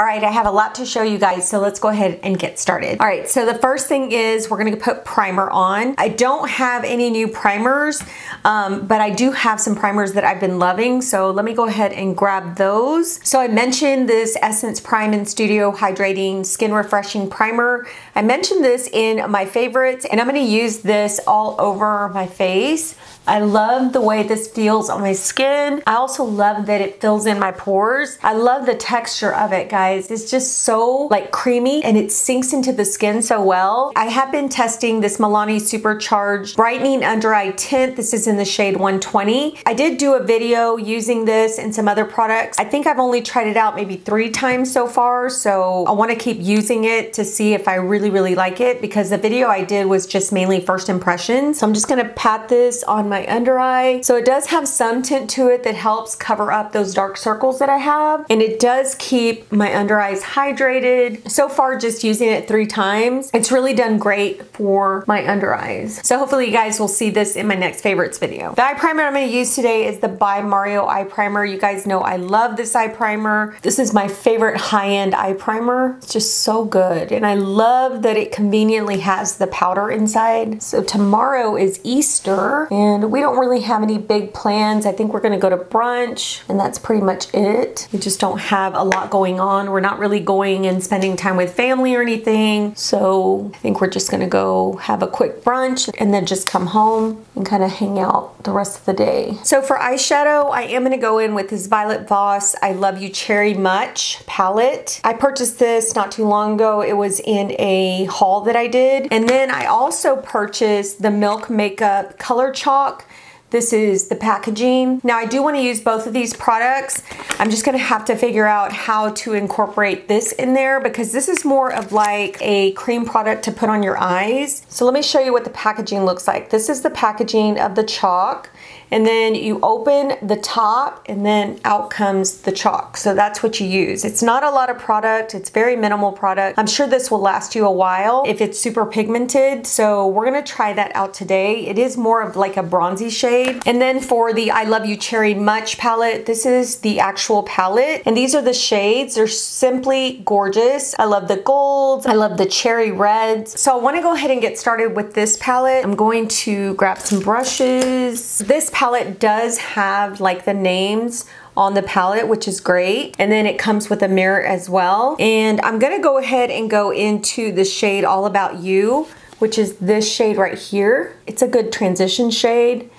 All right, I have a lot to show you guys, so let's go ahead and get started. All right, so the first thing is we're gonna put primer on. I don't have any new primers, but I do have some primers that I've been loving, so let me go ahead and grab those. So I mentioned this Essence Prime in Studio Hydrating Skin Refreshing Primer. I mentioned this in my favorites, and I'm gonna use this all over my face. I love the way this feels on my skin. I also love that it fills in my pores. I love the texture of it, guys. It's just so like creamy and it sinks into the skin so well. I have been testing this Milani Supercharged Brightening Under Eye Tint. This is in the shade 120. I did do a video using this and some other products. I think I've only tried it out maybe 3 times so far, so I want to keep using it to see if I really like it, because the video I did was just mainly first impressions. So I'm just gonna pat this on my under eye. So it does have some tint to it that helps cover up those dark circles that I have, and it does keep my under eyes hydrated. So far, just using it 3 times, it's really done great for my under eyes. So hopefully you guys will see this in my next favorites video. The eye primer I'm going to use today is the By Mario eye primer. You guys know I love this eye primer. This is my favorite high-end eye primer. It's just so good, and I love that it conveniently has the powder inside. So tomorrow is Easter, and we don't really have any big plans. I think we're gonna go to brunch, and that's pretty much it. We just don't have a lot going on. We're not really going and spending time with family or anything. So I think we're just gonna go have a quick brunch and then just come home and kind of hang out the rest of the day. So for eyeshadow, I am gonna go in with this Violet Voss I Love You Cherry Much palette. I purchased this not too long ago. It was in a haul that I did. And then I also purchased the Milk Makeup Color Chalk. This is the packaging. Now I do want to use both of these products. I'm just gonna have to figure out how to incorporate this in there, because this is more of like a cream product to put on your eyes. So let me show you what the packaging looks like. This is the packaging of the chalk. And then you open the top and then out comes the chalk. So that's what you use. It's not a lot of product. It's very minimal product. I'm sure this will last you a while if it's super pigmented. So we're gonna try that out today. It is more of like a bronzy shade. And then for the I Love You Cherry Much palette, this is the actual palette. And these are the shades. They're simply gorgeous. I love the golds. I love the cherry reds. So I wanna go ahead and get started with this palette. I'm going to grab some brushes. This palette does have like the names on the palette, which is great. And then it comes with a mirror as well. And I'm gonna go ahead and go into the shade All About You, which is this shade right here. It's a good transition shade.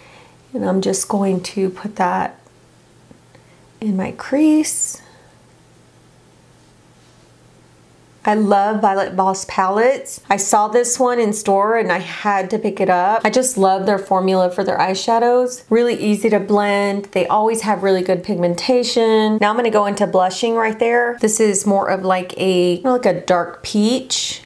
And I'm just going to put that in my crease. I love Violet Voss palettes. I saw this one in store and I had to pick it up. I just love their formula for their eyeshadows. Really easy to blend. They always have really good pigmentation. Now I'm gonna go into blushing right there. This is more of like a dark peach.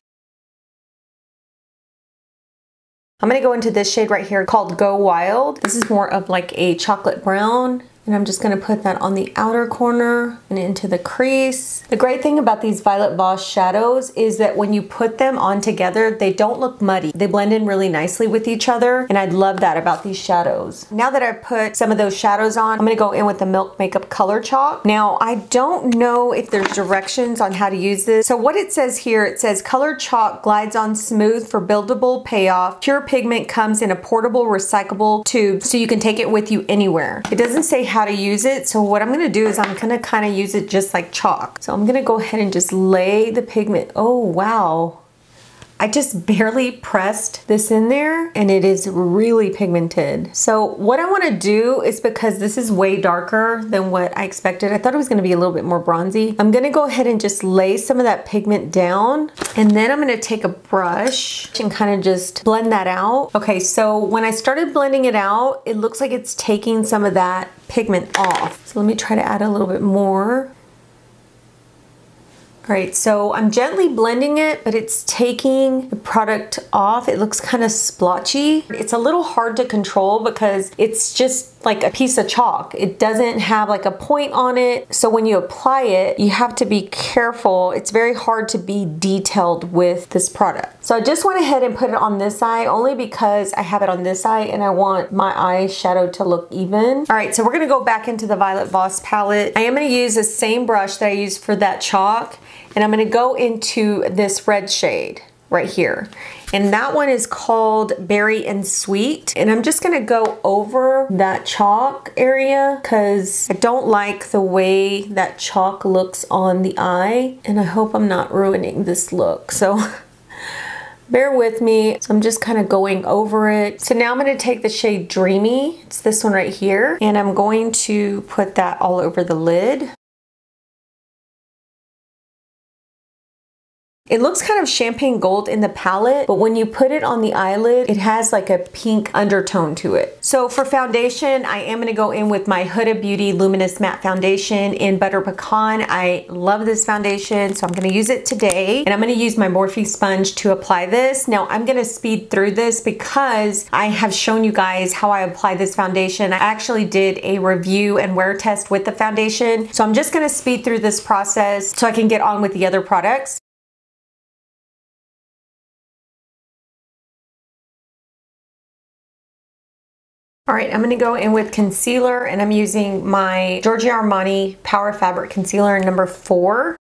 I'm gonna go into this shade right here called Go Wild. This is more of like a chocolate brown. And I'm just gonna put that on the outer corner and into the crease. The great thing about these Violet Voss shadows is that when you put them on together, they don't look muddy. They blend in really nicely with each other, and I love that about these shadows. Now that I've put some of those shadows on, I'm gonna go in with the Milk Makeup Color Chalk. Now, I don't know if there's directions on how to use this. So what it says here, it says Color Chalk glides on smooth for buildable payoff. Pure pigment comes in a portable, recyclable tube, so you can take it with you anywhere. It doesn't say how to use it, so what I'm gonna do is I'm gonna kind of use it just like chalk. So I'm gonna go ahead and just lay the pigment. Oh wow, I just barely pressed this in there and it is really pigmented. So what I want to do is, because this is way darker than what I expected, I thought it was going to be a little bit more bronzy. I'm going to go ahead and just lay some of that pigment down, and then I'm going to take a brush and kind of just blend that out. Okay, so when I started blending it out, it looks like it's taking some of that pigment off. So let me try to add a little bit more. All right, so I'm gently blending it, but it's taking the product off. It looks kind of splotchy. It's a little hard to control because it's just like a piece of chalk. It doesn't have like a point on it. So when you apply it, you have to be careful. It's very hard to be detailed with this product. So I just went ahead and put it on this eye only because I have it on this eye and I want my eyeshadow to look even. All right, so we're gonna go back into the Violet Voss palette. I am gonna use the same brush that I used for that chalk, and I'm gonna go into this red shade right here. And that one is called Berry and Sweet. And I'm just gonna go over that chalk area because I don't like the way that chalk looks on the eye. And I hope I'm not ruining this look. So bear with me. So I'm just kind of going over it. So now I'm gonna take the shade Dreamy. It's this one right here. And I'm going to put that all over the lid. It looks kind of champagne gold in the palette, but when you put it on the eyelid, it has like a pink undertone to it. So for foundation, I am gonna go in with my Huda Beauty Luminous Matte Foundation in Butter Pecan. I love this foundation, so I'm gonna use it today. And I'm gonna use my Morphe sponge to apply this. Now I'm gonna speed through this because I have shown you guys how I apply this foundation. I actually did a review and wear test with the foundation. So I'm just gonna speed through this process so I can get on with the other products. All right, I'm gonna go in with concealer and I'm using my Giorgio Armani Power Fabric Concealer number 4.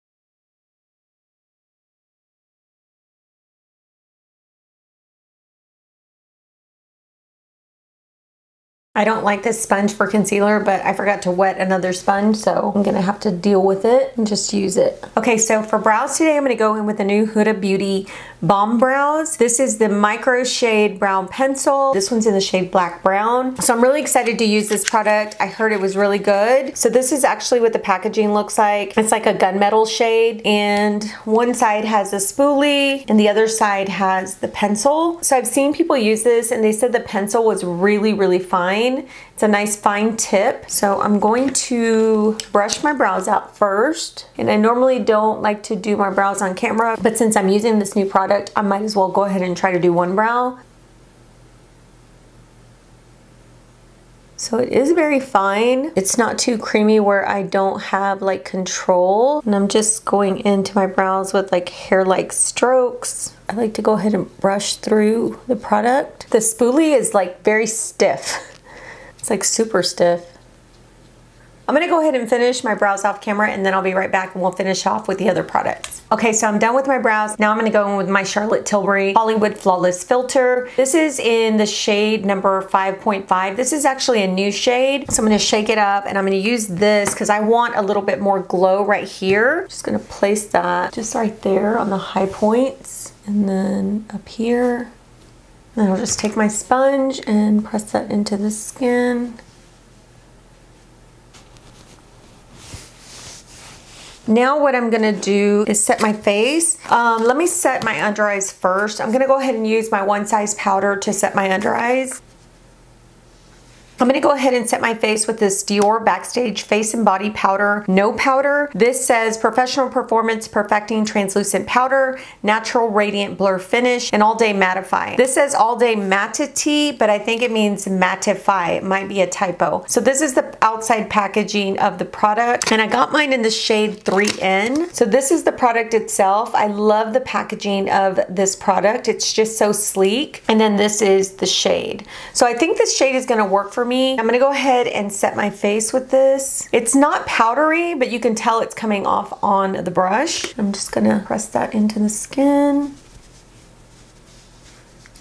I don't like this sponge for concealer, but I forgot to wet another sponge, so I'm gonna have to deal with it and just use it. Okay, so for brows today, I'm gonna go in with the new Huda Beauty Balm Brows. This is the micro shade brown pencil. This one's in the shade Black Brown. So I'm really excited to use this product. I heard it was really good. So this is actually what the packaging looks like. It's like a gunmetal shade, and one side has a spoolie and the other side has the pencil. So I've seen people use this and they said the pencil was really, really fine. It's a nice fine tip. So I'm going to brush my brows out first. And I normally don't like to do my brows on camera, but since I'm using this new product, I might as well go ahead and try to do one brow. So it is very fine. It's not too creamy where I don't have like control. And I'm just going into my brows with like hair-like strokes. I like to go ahead and brush through the product. The spoolie is like very stiff. It's like super stiff. I'm gonna go ahead and finish my brows off camera and then I'll be right back and we'll finish off with the other products. Okay, so I'm done with my brows. Now I'm gonna go in with my Charlotte Tilbury Hollywood Flawless Filter. This is in the shade number 5.5. This is actually a new shade. So I'm gonna shake it up and I'm gonna use this because I want a little bit more glow right here. Just gonna place that just right there on the high points and then up here. Then I'll just take my sponge and press that into the skin. Now what I'm gonna do is set my face. Let me set my under eyes first. I'm gonna go ahead and use my One Size powder to set my under eyes. I'm gonna go ahead and set my face with this Dior Backstage Face and Body Powder, No Powder. This says Professional Performance Perfecting Translucent Powder, Natural Radiant Blur Finish, and All Day Mattify. This says All Day Mattify, but I think it means mattify. It might be a typo. So this is the outside packaging of the product, and I got mine in the shade 3N. So this is the product itself. I love the packaging of this product. It's just so sleek. And then this is the shade. So I think this shade is gonna work for me. I'm gonna go ahead and set my face with this. It's not powdery, but you can tell it's coming off on the brush. I'm just gonna press that into the skin.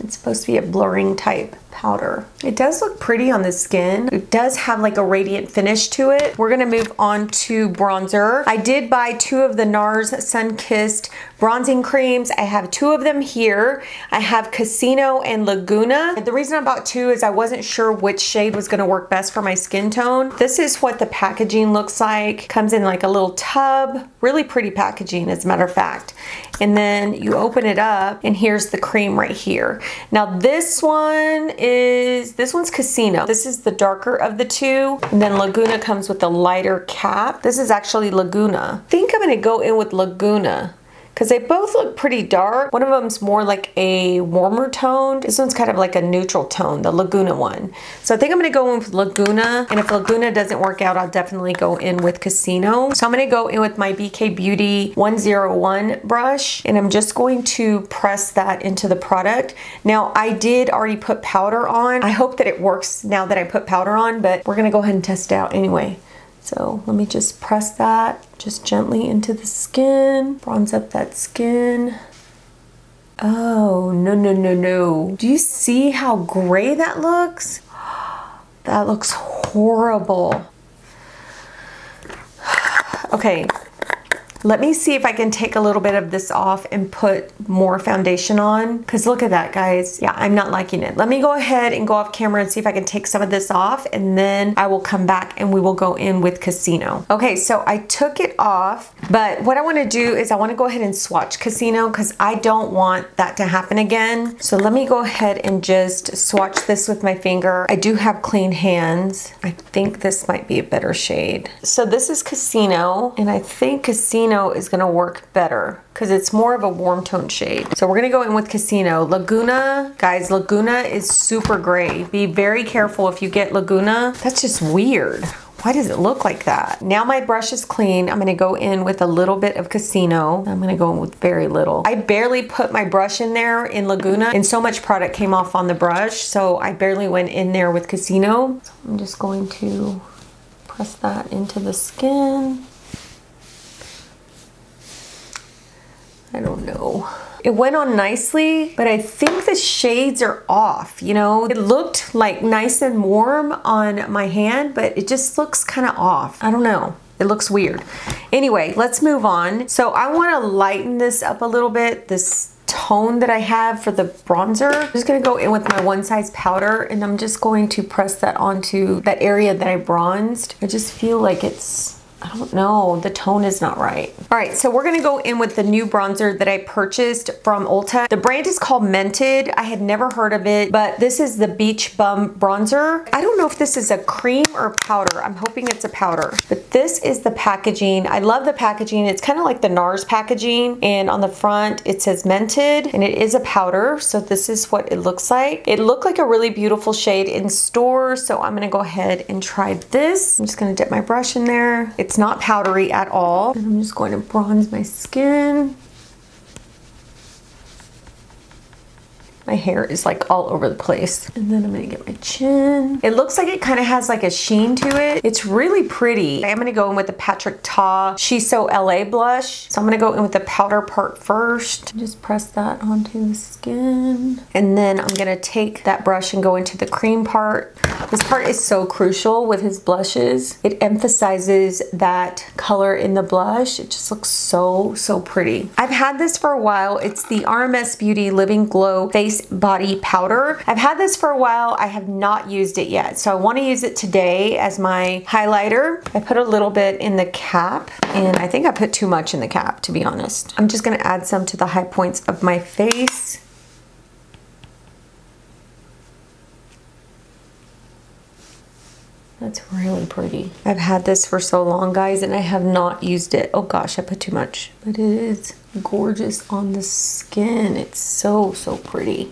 It's supposed to be a blurring type powder. It does look pretty on the skin. It does have like a radiant finish to it. We're gonna move on to bronzer. I did buy 2 of the NARS Sunkissed bronzing creams. I have 2 of them here. I have Casino and Laguna. The reason I bought 2 is I wasn't sure which shade was gonna work best for my skin tone. This is what the packaging looks like. Comes in like a little tub. Really pretty packaging, as a matter of fact. And then you open it up and here's the cream right here. Now this one's Casino. This is the darker of the 2. And then Laguna comes with a lighter cap. This is actually Laguna. I think I'm gonna go in with Laguna because they both look pretty dark. One of them's more like a warmer toned. This one's kind of like a neutral tone, the Laguna one. So I think I'm gonna go in with Laguna, and if Laguna doesn't work out, I'll definitely go in with Casino. So I'm gonna go in with my BK Beauty 101 brush, and I'm just going to press that into the product. Now, I did already put powder on. I hope that it works now that I put powder on, but we're gonna go ahead and test it out anyway. So let me just press that just gently into the skin, bronze up that skin. Oh, no, no, no, no. Do you see how gray that looks? That looks horrible. Okay. Let me see if I can take a little bit of this off and put more foundation on, because look at that, guys. Yeah, I'm not liking it. Let me go ahead and go off camera and see if I can take some of this off, and then I will come back and we will go in with Casino. Okay, so I took it off, but what I want to do is I want to go ahead and swatch Casino because I don't want that to happen again. So let me go ahead and just swatch this with my finger. I do have clean hands. I think this might be a better shade. So this is Casino, and I think Casino is going to work better because it's more of a warm tone shade. So we're going to go in with Casino. Laguna, guys, Laguna is super gray. Be very careful if you get Laguna. That's just weird. Why does it look like that? Now my brush is clean. I'm gonna go in with a little bit of Casino. I'm gonna go in with very little. I barely put my brush in there in Laguna, and so much product came off on the brush, so I barely went in there with Casino. So I'm just going to press that into the skin. I don't know. It went on nicely, but I think the shades are off, you know? It looked like nice and warm on my hand, but it just looks kind of off. I don't know. It looks weird. Anyway, let's move on. So I want to lighten this up a little bit, this tone that I have for the bronzer. I'm just gonna go in with my one size powder, and I'm just going to press that onto that area that I bronzed. I just feel like it's, I don't know, the tone is not right. All right, so we're gonna go in with the new bronzer that I purchased from Ulta. The brand is called Mented. I had never heard of it, but this is the Beach Bum bronzer. I don't know if this is a cream or powder. I'm hoping it's a powder, but this is the packaging. I love the packaging. It's kind of like the NARS packaging, and on the front it says Mented, and it is a powder, so this is what it looks like. It looked like a really beautiful shade in store, so I'm gonna go ahead and try this. I'm just gonna dip my brush in there. It's not powdery at all. And I'm just going to bronze my skin. My hair is like all over the place. And then I'm gonna get my chin. It looks like it kind of has like a sheen to it. It's really pretty. I'm gonna go in with the Patrick Ta She's So LA blush. So I'm gonna go in with the powder part first. Just press that onto the skin. And then I'm gonna take that brush and go into the cream part. This part is so crucial with his blushes. It emphasizes that color in the blush. It just looks so, so pretty. I've had this for a while. It's the RMS Beauty Living Glow Face Body Powder. I've had this for a while. I have not used it yet, so I want to use it today as my highlighter. I put a little bit in the cap, and I think I put too much in the cap, to be honest. I'm just going to add some to the high points of my face. That's really pretty. I've had this for so long, guys, and I have not used it. Oh gosh, I put too much. But it is gorgeous on the skin. It's so, so pretty.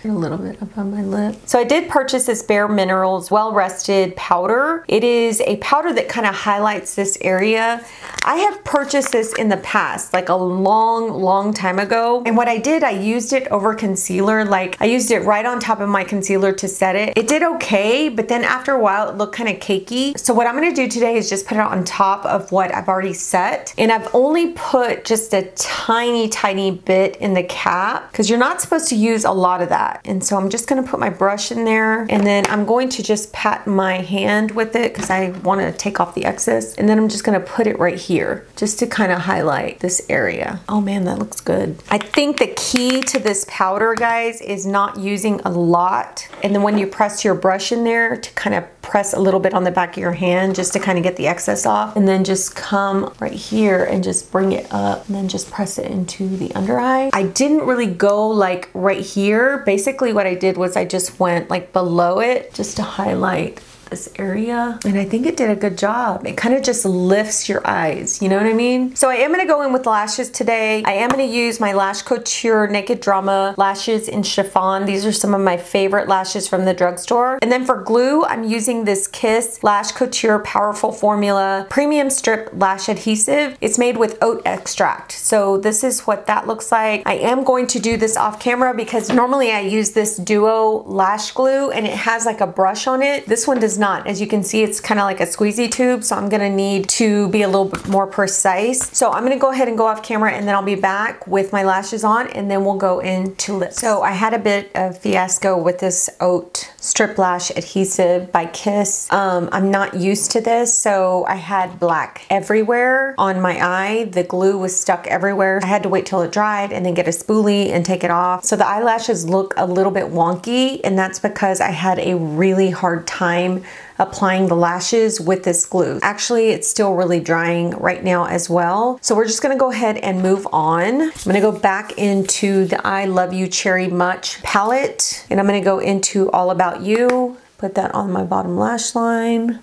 A little bit up on my lip. So I did purchase this Bare Minerals Well Rested powder. It is a powder that kind of highlights this area. I have purchased this in the past, like a long time ago. And what I did, I used it over concealer. Like I used it right on top of my concealer to set it. It did okay, but then after a while it looked kind of cakey. So what I'm gonna do today is just put it on top of what I've already set. And I've only put just a tiny bit in the cap because you're not supposed to use a lot of that. And so I'm just gonna put my brush in there, and then I'm going to just pat my hand with it because I want to take off the excess. And then I'm just gonna put it right here just to kind of highlight this area. Oh man, that looks good. I think the key to this powder, guys, is not using a lot. And then when you press your brush in there, to kind of press a little bit on the back of your hand just to kind of get the excess off, and then just come right here and just bring it up, and then just press it into the under eye. I didn't really go like right here. Basically what I did was I just went like below it just to highlight this area, and I think it did a good job. It kind of just lifts your eyes, you know what I mean? So I am gonna go in with lashes today. I am gonna use my Lash Couture Naked Drama lashes in chiffon. These are some of my favorite lashes from the drugstore. And then for glue, I'm using this Kiss Lash Couture Powerful Formula Premium Strip Lash Adhesive. It's made with oat extract. So this is what that looks like. I am going to do this off camera because normally I use this Duo lash glue and it has like a brush on it. This one does not. As you can see, it's kind of like a squeezy tube, so I'm gonna need to be a little bit more precise. So I'm gonna go ahead and go off camera and then I'll be back with my lashes on and then we'll go into lips. So I had a bit of fiasco with this oat strip lash adhesive by Kiss. I'm not used to this, so I had black everywhere on my eye. The glue was stuck everywhere. I had to wait till it dried and then get a spoolie and take it off. So the eyelashes look a little bit wonky, and that's because I had a really hard time applying the lashes with this glue. Actually, it's still really drying right now as well. So we're just gonna go ahead and move on. I'm gonna go back into the I Love You Cherry Much palette, and I'm gonna go into All About You, put that on my bottom lash line.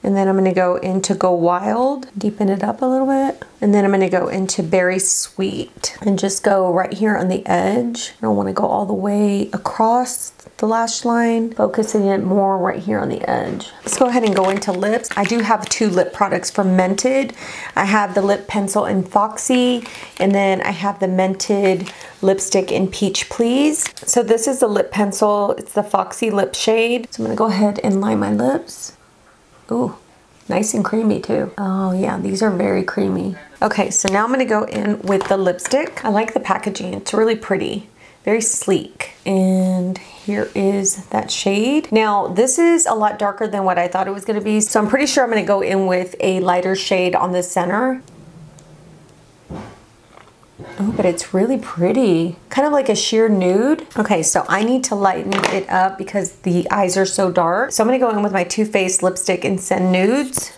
And then I'm gonna go into Go Wild, deepen it up a little bit. And then I'm gonna go into Berry Sweet and just go right here on the edge. I don't wanna go all the way across the lash line, focusing it more right here on the edge. Let's go ahead and go into lips. I do have 2 lip products from Mented. I have the lip pencil in Foxy, and then I have the Mented lipstick in Peach Please. So this is the lip pencil. It's the Foxy lip shade. So I'm gonna go ahead and line my lips. Ooh, nice and creamy too. Oh yeah, these are very creamy. Okay, so now I'm gonna go in with the lipstick. I like the packaging, it's really pretty, very sleek. And here is that shade. Now, this is a lot darker than what I thought it was gonna be, so I'm pretty sure I'm gonna go in with a lighter shade on the center. Oh, but it's really pretty. Kind of like a sheer nude. Okay, so I need to lighten it up because the eyes are so dark. So I'm gonna go in with my Too Faced lipstick in Send Nudes.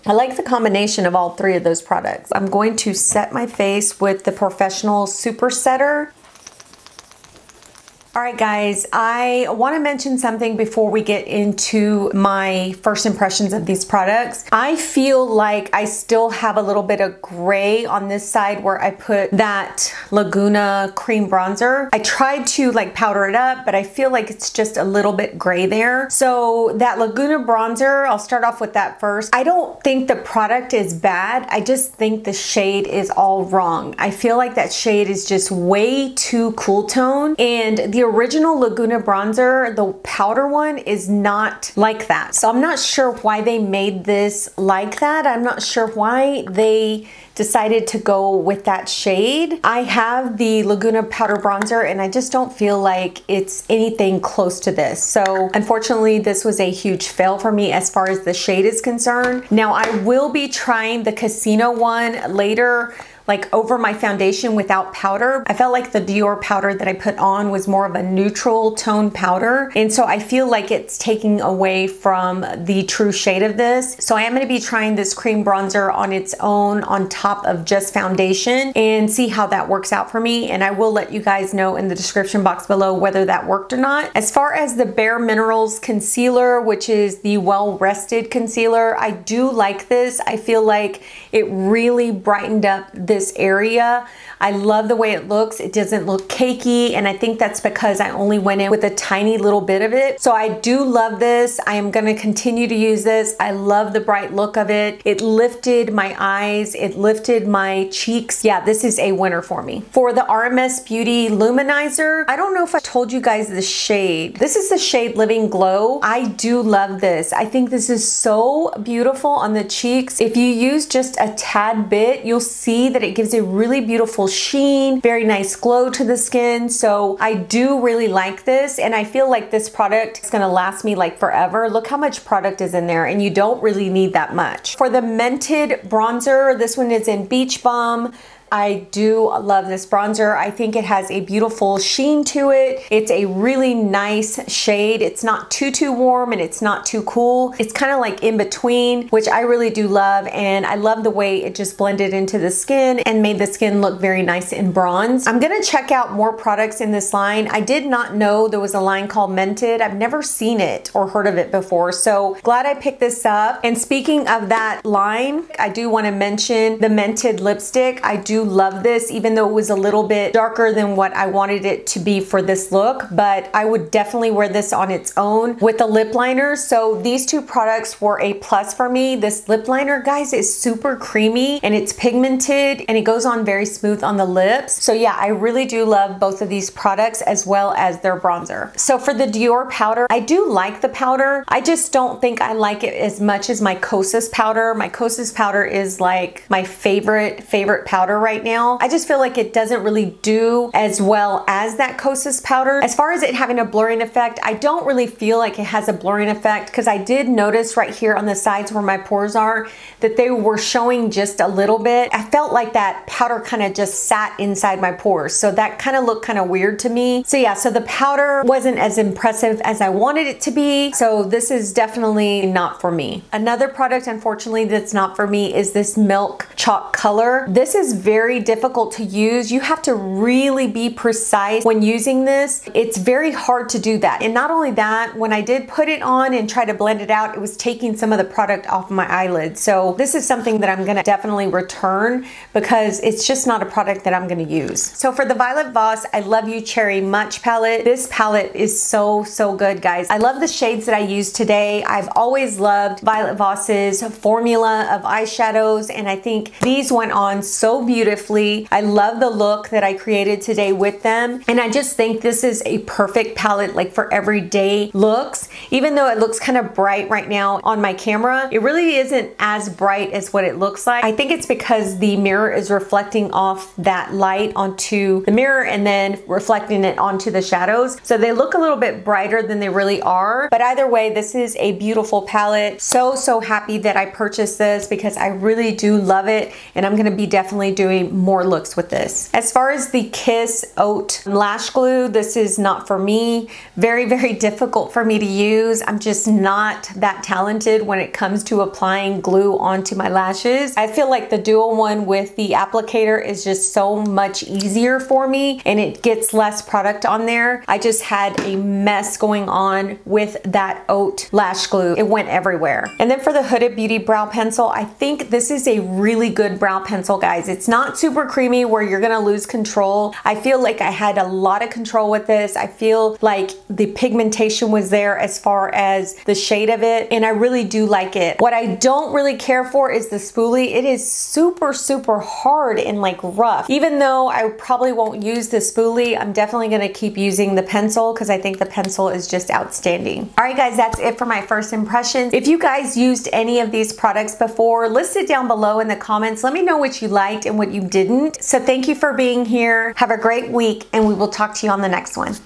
I like the combination of all 3 of those products. I'm going to set my face with the Professional Super Setter. All right, guys, I want to mention something before we get into my first impressions of these products. I feel like I still have a little bit of gray on this side where I put that Laguna cream bronzer. I tried to like powder it up, but I feel like it's just a little bit gray there. So that Laguna bronzer, I'll start off with that first. I don't think the product is bad. I just think the shade is all wrong. I feel like that shade is just way too cool tone, and the original Laguna bronzer, the powder one, is not like that. So I'm not sure why they made this like that. I'm not sure why they decided to go with that shade. I have the Laguna powder bronzer and I just don't feel like it's anything close to this. So unfortunately, this was a huge fail for me as far as the shade is concerned. Now I will be trying the Casino one later, like over my foundation without powder. I felt like the Dior powder that I put on was more of a neutral tone powder. And so I feel like it's taking away from the true shade of this. So I am gonna be trying this cream bronzer on its own on top of just foundation and see how that works out for me. And I will let you guys know in the description box below whether that worked or not. As far as the Bare Minerals concealer, which is the Well Rested concealer, I do like this. I feel like it really brightened up this area. I love the way it looks. It doesn't look cakey, and I think that's because I only went in with a tiny little bit of it. So I do love this. I am gonna continue to use this. I love the bright look of it. It lifted my eyes. It lifted my cheeks. Yeah, this is a winner for me. For the RMS Beauty Luminizer, I don't know if I told you guys the shade. This is the shade Living Glow. I do love this. I think this is so beautiful on the cheeks. If you use just a tad bit, you'll see that it gives a really beautiful sheen, very nice glow to the skin. So I do really like this, and I feel like this product is gonna last me like forever. Look how much product is in there, and you don't really need that much. For the Mented bronzer, this one is in Beach Bum, I do love this bronzer. I think it has a beautiful sheen to it. It's a really nice shade. It's not too warm and it's not too cool. It's kind of like in between, which I really do love, and I love the way it just blended into the skin and made the skin look very nice in bronze. I'm gonna check out more products in this line. I did not know there was a line called Mented. I've never seen it or heard of it before, so glad I picked this up. And speaking of that line, I do want to mention the Mented lipstick. I do love this, even though it was a little bit darker than what I wanted it to be for this look, but I would definitely wear this on its own with a lip liner. So these two products were a plus for me. This lip liner, guys, is super creamy and it's pigmented and it goes on very smooth on the lips. So yeah, I really do love both of these products as well as their bronzer. So for the Dior powder, I do like the powder. I just don't think I like it as much as my Kosas powder. My Kosas powder is like my favorite powder right now. I just feel like it doesn't really do as well as that Kosas powder. As far as it having a blurring effect, I don't really feel like it has a blurring effect, because I did notice right here on the sides where my pores are that they were showing just a little bit. I felt like that powder kind of just sat inside my pores, so that kind of looked kind of weird to me. So yeah, so the powder wasn't as impressive as I wanted it to be, so this is definitely not for me. Another product, unfortunately, that's not for me is this Milk Chalk Color. This is very difficult to use. You have to really be precise when using this. It's very hard to do that. And not only that, when I did put it on and try to blend it out, it was taking some of the product off my eyelids. So this is something that I'm gonna definitely return, because it's just not a product that I'm gonna use. So for the Violet Voss I Love You Cherry Much palette, this palette is so good, guys. I love the shades that I used today. I've always loved Violet Voss's formula of eyeshadows, and I think these went on so beautifully. I love the look that I created today with them, and I just think this is a perfect palette like for everyday looks. Even though it looks kind of bright right now on my camera, it really isn't as bright as what it looks like. I think it's because the mirror is reflecting off that light onto the mirror and then reflecting it onto the shadows, so they look a little bit brighter than they really are. But either way, this is a beautiful palette. So happy that I purchased this, because I really do love it, and I'm gonna be definitely doing more looks with this. As far as the Kiss Oat Lash Glue, this is not for me. Very difficult for me to use. I'm just not that talented when it comes to applying glue onto my lashes. I feel like the dual one with the applicator is just so much easier for me, and it gets less product on there. I just had a mess going on with that Oat lash glue. It went everywhere. And then for the Huda Beauty Brow Pencil, I think this is a really good brow pencil, guys. It's not super creamy where you're gonna lose control. I feel like I had a lot of control with this. I feel like the pigmentation was there as far as the shade of it, and I really do like it. What I don't really care for is the spoolie. It is super hard and like rough. Even though I probably won't use the spoolie, I'm definitely gonna keep using the pencil, because I think the pencil is just outstanding. All right, guys, that's it for my first impressions. If you guys used any of these products before, list it down below in the comments. Let me know what you liked and what you didn't. So thank you for being here. Have a great week, and we will talk to you on the next one.